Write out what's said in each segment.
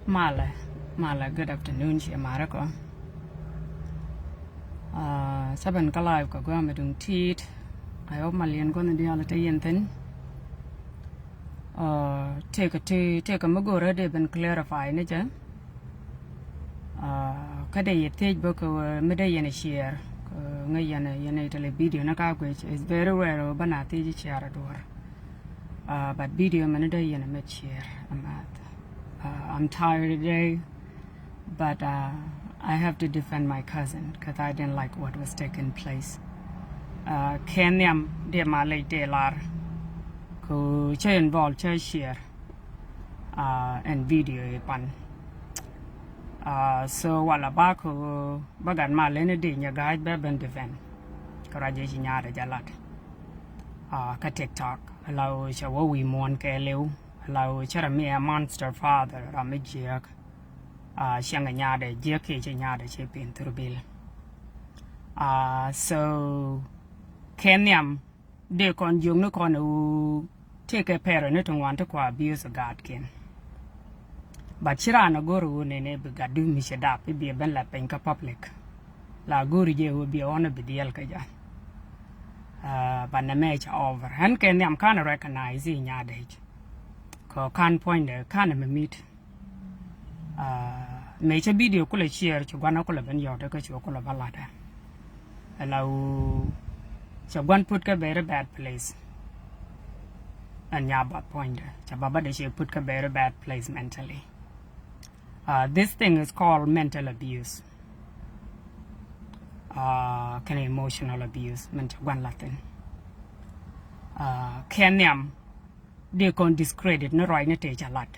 Mala, good afternoon, she Marako. Saban Kalive Kagwamadung teat. I hope Malian gonna be all at a take a Magura, they've been clarifying it. Kada ye take book or midday in a share. Yana video which is very rare, but not a share door. But video minute in a mid share. I'm tired today, but I have to defend my cousin because I didn't like what was taking place. Kenyam de Malay de Lar, who involved share and video pan. So while back who bagan Malay de Yagai Beben defend, Karaji Yada Jalat. Ka TikTok, allow Shawawi Mon Keleu. Lau charamia monster father ramijiak shanganyade jeki chanyade chipin turbil so Kenyam de kon jung no kon u take a parent to want to abuse a god kin but chirana guru nene bigadu mishadap be ben la penka public la guru je will be on a bidial kaja but the match over and Kenyam kind of recognize in yadage can point the can of meet major video could share to one of them your because you call a balada allow so one put a very bad place and yaba point Chababa de she put a very bad place mentally. This thing is called mental abuse, kind of emotional abuse, mental one Latin. Kenyam they can discredit no right na take a lot.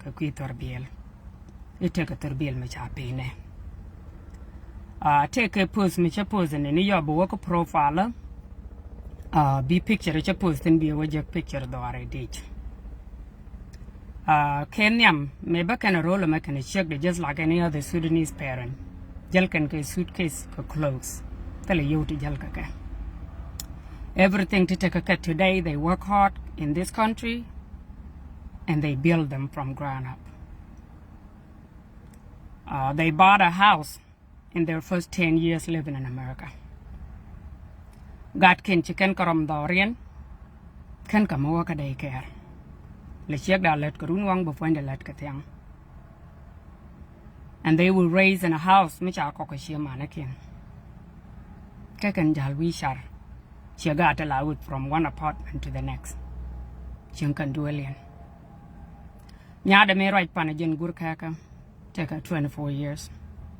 Kakui torbiel. It take a torbiel which happy. Take a post which a pose in your work profile. Be picture which a post and be a wajak picture though I did. Kenyam, maybe can a roller mechanic check just like any other Sudanese parent. Jalkan suitcase for clothes. Tell you to Jalkaka. Everything to take a cut today, they work hard in this country and they build them from ground up. They bought a house in their first 10 years living in America. God can chicken karam dorian can come work a daycare. Let's check that let Kurunwang before the let Katyang. And they will raise in a house which are Kokashia Manakin. Kakan Jalwishar. She got allowed from one apartment to the next. She can do alien. Nyada me right panajan gurkaka. Take her 24 years.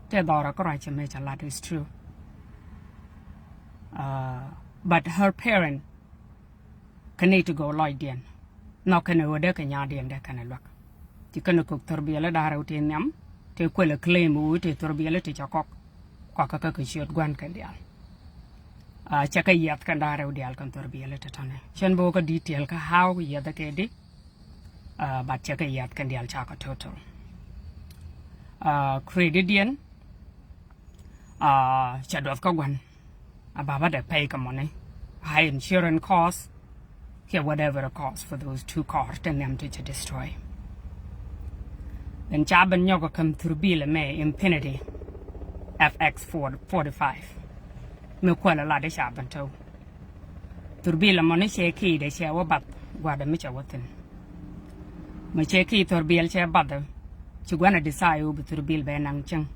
Te dora koraicha mecha lot is true. But her parent can need to go Lloydian. No can order Kenyadian de can look. You can cook turbiela darautin yam. Te quella claim wood to turbiela to chakok. Quackaka shoot guan candial. Check a yet can die out the alcantor be a little tone. Shenboga detail how ye the kedi, but check a yet can the alchaka total. Credidian, shadow of Kogwan, above the pay money, high insurance costs, here whatever a cost for those 2 cars and them to destroy. Then Chaban Yoga come through Bila May Infinity FX 45. Me quella la de shabanto. Turbila money shake de share what guada micha watin. Me shake turbil share butter. Chugana decide over turbil benang chung.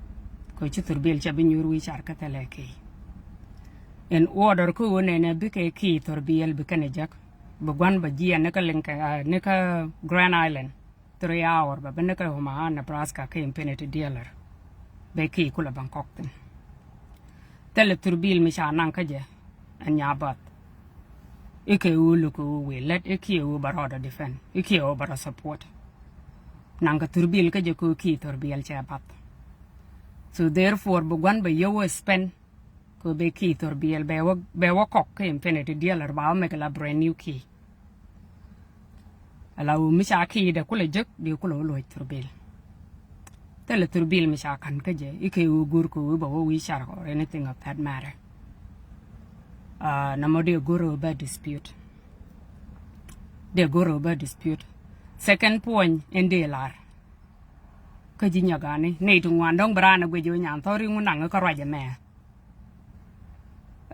Coach turbil chabin your wish arcateleki. In order coon and a big key turbil becanajak. Bugwan baji and nicka Grand Island. 3 hours, but Beneca Omaha, Nebraska came penny dealer. Becky Kula Bangkokten. Tell it to Bill Misha Nankaja and Yabat. Ike Uluku will let Ike over order defend, Ike over a support. Nanka Turbil Kajaku Kit or Biel Chabat. So therefore, Bugwan by Yoa spend could be Kit or Biel Bewakok came penny dealer, but I'll make a brand new key. Allow Misha key the Kulajak, the Kulo Turbil. Tell it to Bill Misha Kankaja, Ike Gurku, Wishar, or anything of that matter. Namodi Guru bad dispute. The Guru bad dispute. Second point in DLR. ka ji nya ga ne tu ngwan dong bra na gwe jo nya thori ngun nang ka ra je me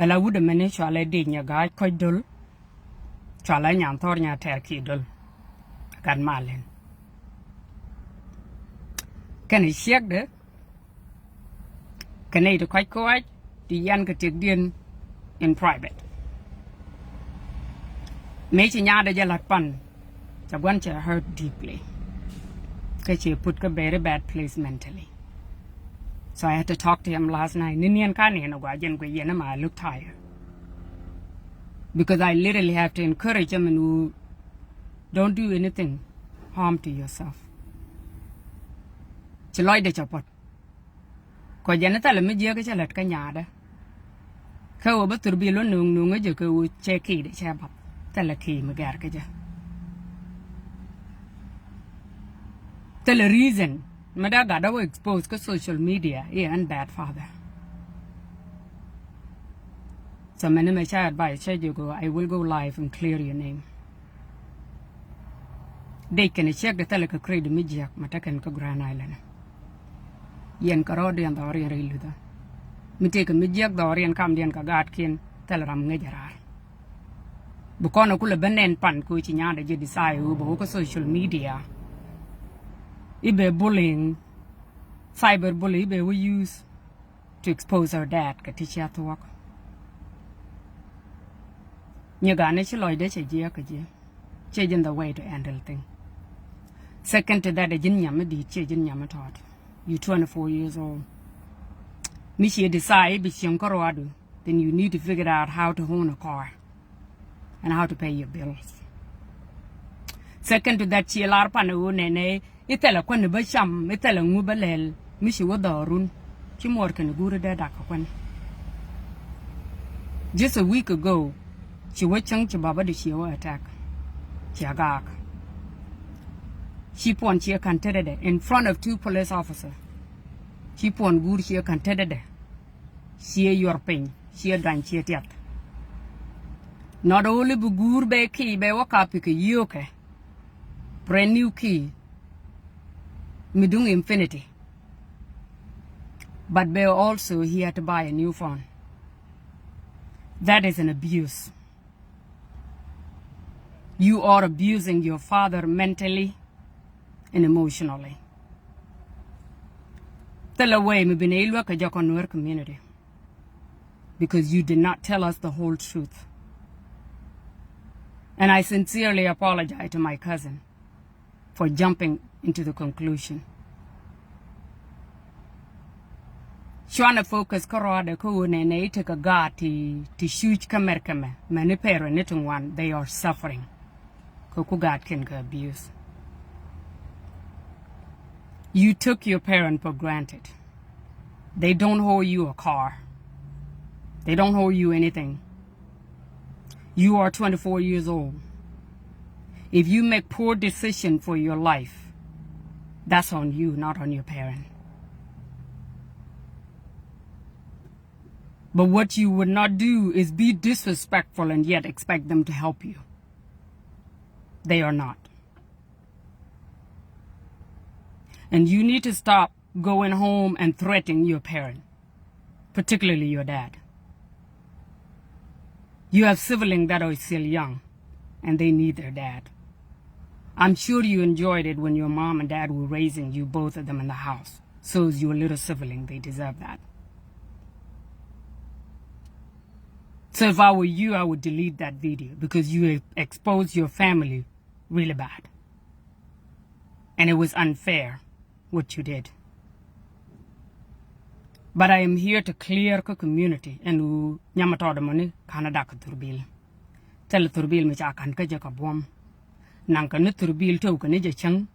ala wude mene chwala de nya ga ko dul chwala nya thor nya ter ki dul kan malen kan siek de kan ne to ko di yan ka tik dien in private me chi nya de jalat pan cha gwan cha hurt deeply ka chi put ka very bad place mentally. So I had to talk to him last night. Ninian ka ni na gwa jen gwe yen ma look tired. Because I literally have to encourage him and don't do anything harm to yourself. Chaloy de chapot. Ko jen ta le me je ka chalat ka nya da. Ka wo ba tur bi lo nung je ka wo che ki de cha bap. Ta la ki me gar ka ja. The reason Mada Gada was exposed to social media and bad father. So many may share advice, you go, I will go live and clear your name. They can check the teleka creed midjak matakan ka Grand Island. Yen karodi and the Orient Riluda. Me take a midjak the Orient come dian ka gatkin, teleram ngajarar. Bukono kula benen pan kuchinya de decide who social media. Ibe bullying, cyberbullying, ibe we use to expose our dad. Katicha to work. Nyagane chiloy de chejia kaje. Changing the way to handle things. Second to that, a jin yamadi changing yamatod. You 24 years old. Mishi decide bisham korwadu. Then you need to figure out how to own a car and how to pay your bills. Second to that, chilar panu nene. Itela kwan ba sham itela ngubalel mishi wadarun chimor kan guru da dakwan. Just a week ago, she was chang baba de she attack. Chiagak. She pon she contended in front of 2 police officers. She pon guru she contended. She your pain, she dan she tiat. Not only bugur be key be wakapi ke yoke. Brand new key. Midung infinity. But Bill also he had to buy a new phone. That is an abuse. You are abusing your father mentally and emotionally. Tell away me binelwa ka jako Nuer community. Because you did not tell us the whole truth. And I sincerely apologize to my cousin for jumping into the conclusion. Shwana focus korada ko nene take a gati to shoot kamerkame. Many parents one they are suffering. Koku God can abuse. You took your parent for granted. They don't owe you a car. They don't owe you anything. You are 24 years old. If you make poor decision for your life, that's on you, not on your parent. But what you would not do is be disrespectful and yet expect them to help you. They are not. And you need to stop going home and threatening your parent, particularly your dad. You have siblings that are still young, and they need their dad. I'm sure you enjoyed it when your mom and dad were raising you, both of them in the house. So is your little sibling. They deserve that. So if I were you, I would delete that video because you exposed your family really bad. And it was unfair what you did. But I am here to clear the community and nyamatoda money Canada ka turbil. Tell turbil mi akan ka jaka bom. Nanka ne turbil to ka ne jachang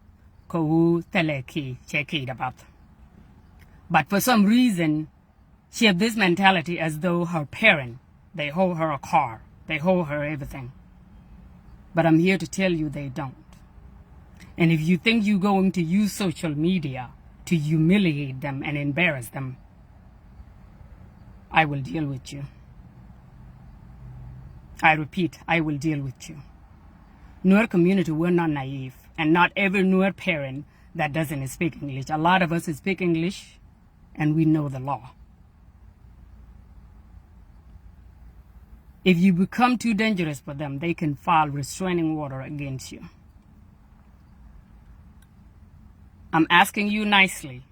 ko teleki cheki dabat. But for some reason, she had this mentality as though her parent, they hold her a car, they hold her everything. But I'm here to tell you they don't. And if you think you're going to use social media to humiliate them and embarrass them, I will deal with you. I repeat, I will deal with you. Nuer community, we're not naive, and not every Nuer parent that doesn't speak English. A lot of us speak English and we know the law. If you become too dangerous for them, they can file restraining order against you. I'm asking you nicely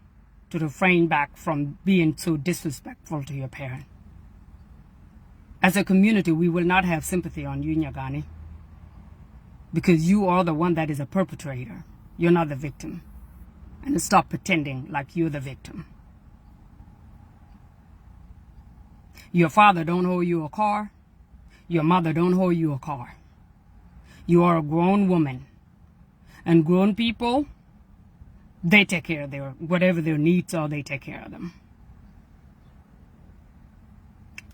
to refrain back from being so disrespectful to your parent. As a community, we will not have sympathy on you, Nyagani, because you are the one that is a perpetrator. You're not the victim. And stop pretending like you're the victim. Your father don't owe you a car. Your mother don't owe you a car. You are a grown woman. And grown people, they take care of whatever their needs are, they take care of them.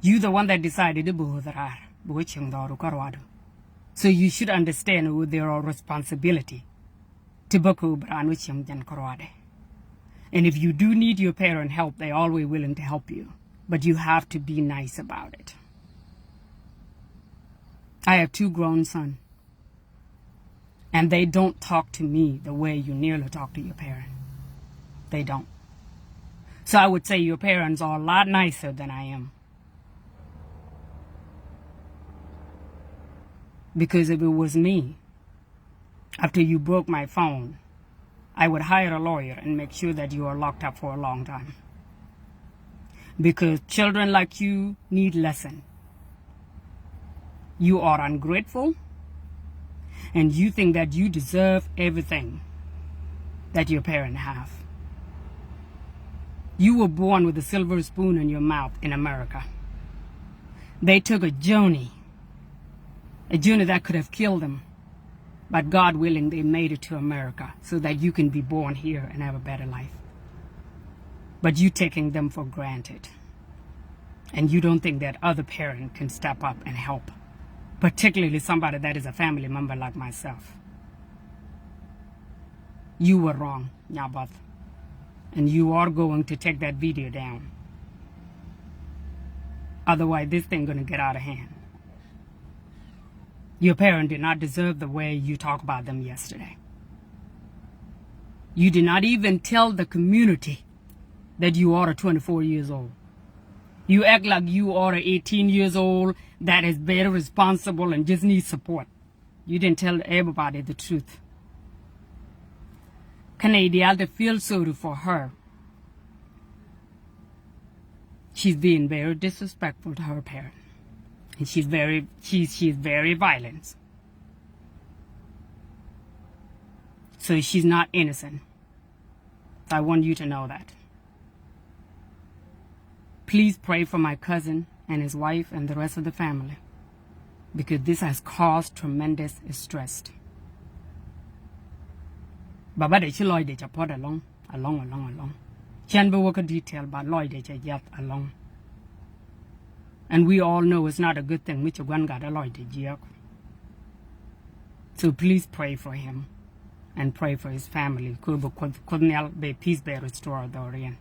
You the one that decided to buhudrar, buchingdaru karwadu. So you should understand there are responsibility to buku branuchim jan karwade. And if you do need your parent help, they're always willing to help you. But you have to be nice about it. I have 2 grown sons. And they don't talk to me the way you nearly talk to your parent. They don't. So I would say your parents are a lot nicer than I am. Because if it was me, after you broke my phone, I would hire a lawyer and make sure that you are locked up for a long time. Because children like you need lesson. You are ungrateful, and you think that you deserve everything that your parents have. You were born with a silver spoon in your mouth in America. They took a journey that could have killed them, but God willing, they made it to America so that you can be born here and have a better life. But you taking them for granted, and you don't think that other parent can step up and help, particularly somebody that is a family member like myself. You were wrong, Nyabath, and you are going to take that video down. Otherwise, this thing gonna get out of hand. Your parent did not deserve the way you talked about them yesterday. You did not even tell the community that you are 24 years old. You act like you are 18 years old that is very responsible and just needs support. You didn't tell everybody the truth. Canadian, to feel sorry for her. She's being very disrespectful to her parent. And she's very violent. So she's not innocent. I want you to know that. Please pray for my cousin and his wife and the rest of the family, because this has caused tremendous stress. Baba de chiloy de chapod along. Chan be work a detail but loy de chayat along. And we all know it's not a good thing which one got a loy de jiak. So please pray for him and pray for his family. Could be peace be restored Dorian.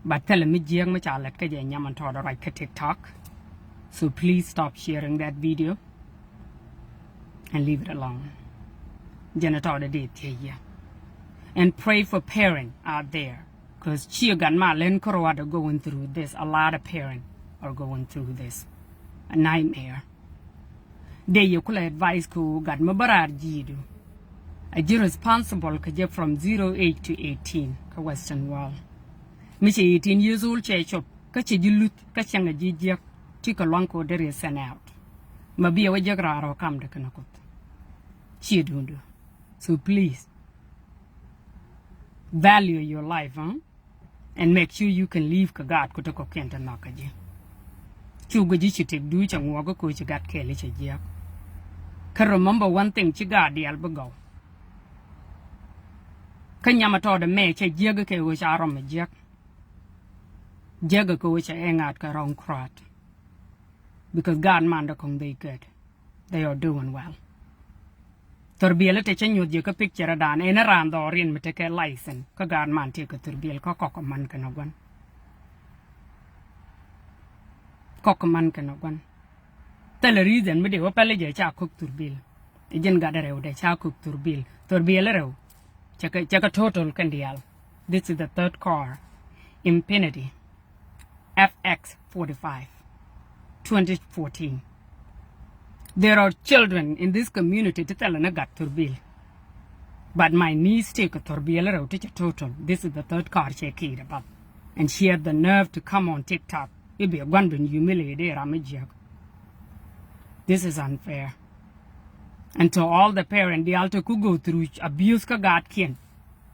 But tell me jiang me chalet ka jenya man thoda right ka TikTok. So please stop sharing that video and leave it alone. Janitor did here. And pray for parents out there, because children are going through this. A lot of parents are going through this. A nightmare. They you could advise ku got mabarar jidu. A responsible ka from 08 to 18 ka Western world. Michi 18 years old chechop ka chijilut ka changa jijak tika lonko dere sent out. Mabia wajagra ro kam de kanakut. Chidundu. So please value your life, and make sure you can leave kagat kutoko kenta nakaji. Chugaji chitik du changwaga ko chigat kele chajia. Can remember one thing chigat the albago. Kanyamato the me chajaga ke which arom jack. Jaga ko which engat ka wrong crot. Because God manda kong they good. They are doing well. Turbiel te chanyo ka picture dan en ran do rin me take license ka God man te ka turbiel ka kokoman ka nagwan. Kokoman ka nagwan. Tell a reason me de wa pale je cha cook turbil. E jen ga dare de cha cook turbil. Turbiel rew Chaka total kandial. This is the third car. Infinity. FX45. 2014. There are children in this community to tell a gat turbil. But my niece take a turbil out to total. This is the third car she cared about. And she had the nerve to come on TikTok. It be a wondering humiliated Ramajak. This is unfair. And to all the parents, the altar could go through abuse ka God can.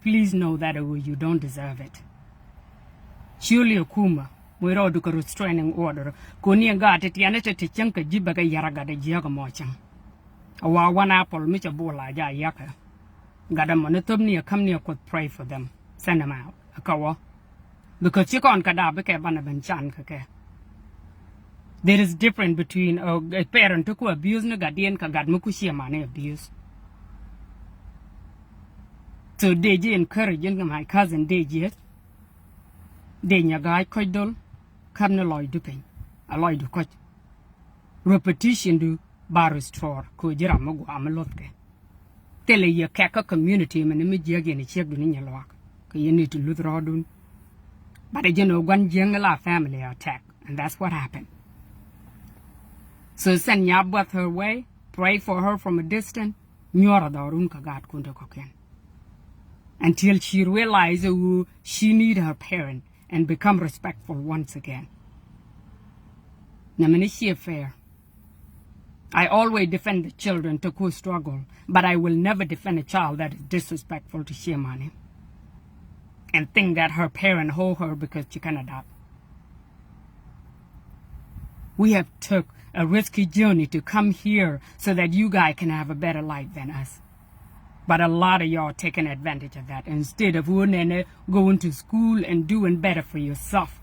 Please know that you don't deserve it. Surely Okuma, we're all doing a restraining order. Konia got it, Yanetta Tichanka Jibaga Yaraga de Jagamochang. A one apple, Mitcha Bola Yaka. Got a monotony, come near could pray for them. Send them out. A kawa. Because you can't Kadabaka Banaban Chan. There is difference between a parent who abuse na guardian ka gad mukushia mane abuse. So Deji encouraging my cousin Deji. Denya guy koidol, karna loy dupin, a loy du koch. Repetition do barus tor, ko jiramogo amalotke. Tele ye kaka community man imijag in a check in your lock. You need to look rodun. But one young family attack, and that's what happened. So send Yabwath her way, pray for her from a distance, until she realizes she needs her parent and become respectful once again. Namanishi fair. I always defend the children to struggle, but I will never defend a child that is disrespectful to Shemani and think that her parent hold her because she can adopt. We have took a risky journey to come here so that you guys can have a better life than us. But a lot of y'all taking advantage of that instead of going to school and doing better for yourself.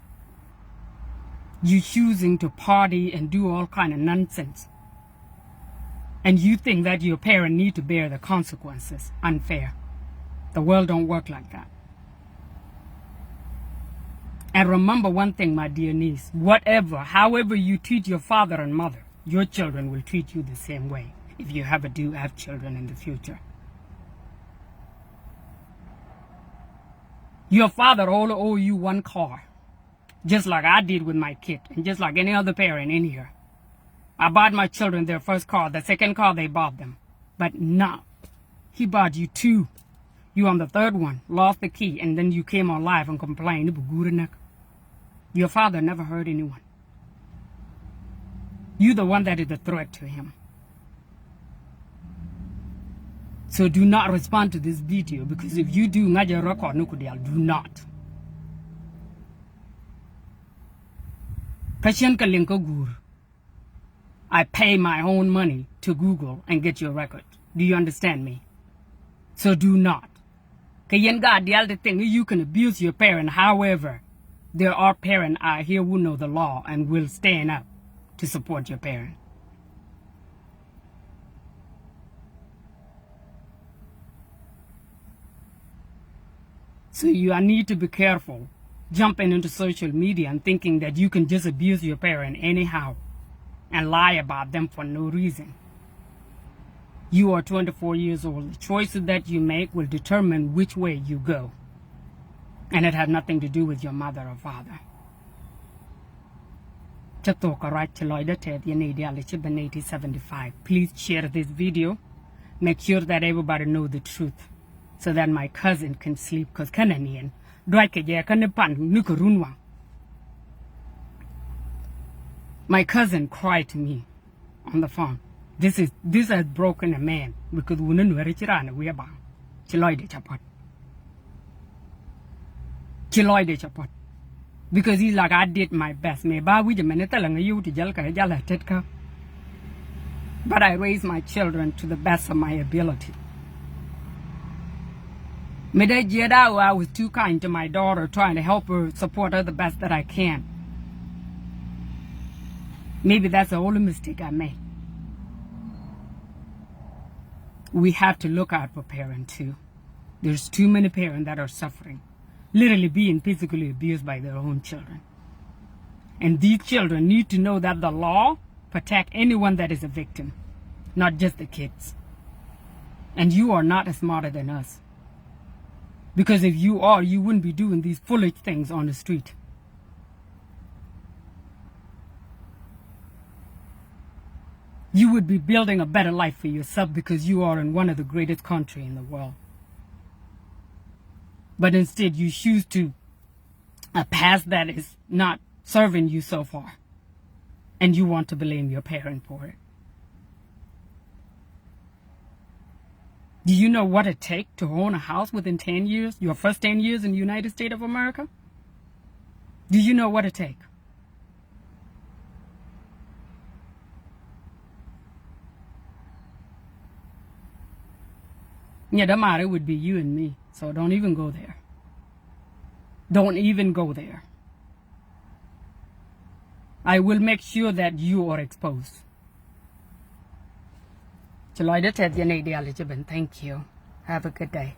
You choosing to party and do all kind of nonsense. And you think that your parent need to bear the consequences. Unfair. The world don't work like that. And remember one thing, my dear niece, however you treat your father and mother, your children will treat you the same way if you ever do have children in the future. Your father only owe you one car, just like I did with my kid, and just like any other parent in here. I bought my children their first car, the second car they bought them. But now, he bought you two. You on the third one, lost the key, and then you came on live and complained. Your father never hurt anyone. You're the one that is a threat to him. So do not respond to this video, because if you do, do not. I pay my own money to Google and get your record. Do you understand me? So do not. The other thing, you can abuse your parent. However, there are parents out here who know the law and will stand up to support your parent. So you need to be careful jumping into social media and thinking that you can just abuse your parent anyhow and lie about them for no reason. You are 24 years old. The choices that you make will determine which way you go. And it has nothing to do with your mother or father. Please share this video. Make sure that everybody knows the truth so that my cousin can sleep, because my cousin cried to me on the phone. This has broken a man because Nueri we are bound. Because he's like, I did my best. But I raised my children to the best of my ability. I was too kind to my daughter, trying to help her, support her the best that I can. Maybe that's the only mistake I made. We have to look out for parents too. There's too many parents that are suffering, literally being physically abused by their own children. And these children need to know that the law protects anyone that is a victim, not just the kids. And you are not smarter than us. Because if you are, you wouldn't be doing these foolish things on the street. You would be building a better life for yourself because you are in one of the greatest countries in the world. But instead, you choose to a path that is not serving you so far. And you want to blame your parent for it. Do you know what it takes to own a house within 10 years, your first 10 years in the United States of America? Do you know what it takes? Yeah, that matter would be you and me, so don't even go there. Don't even go there. I will make sure that you are exposed. Thank you. Have a good day.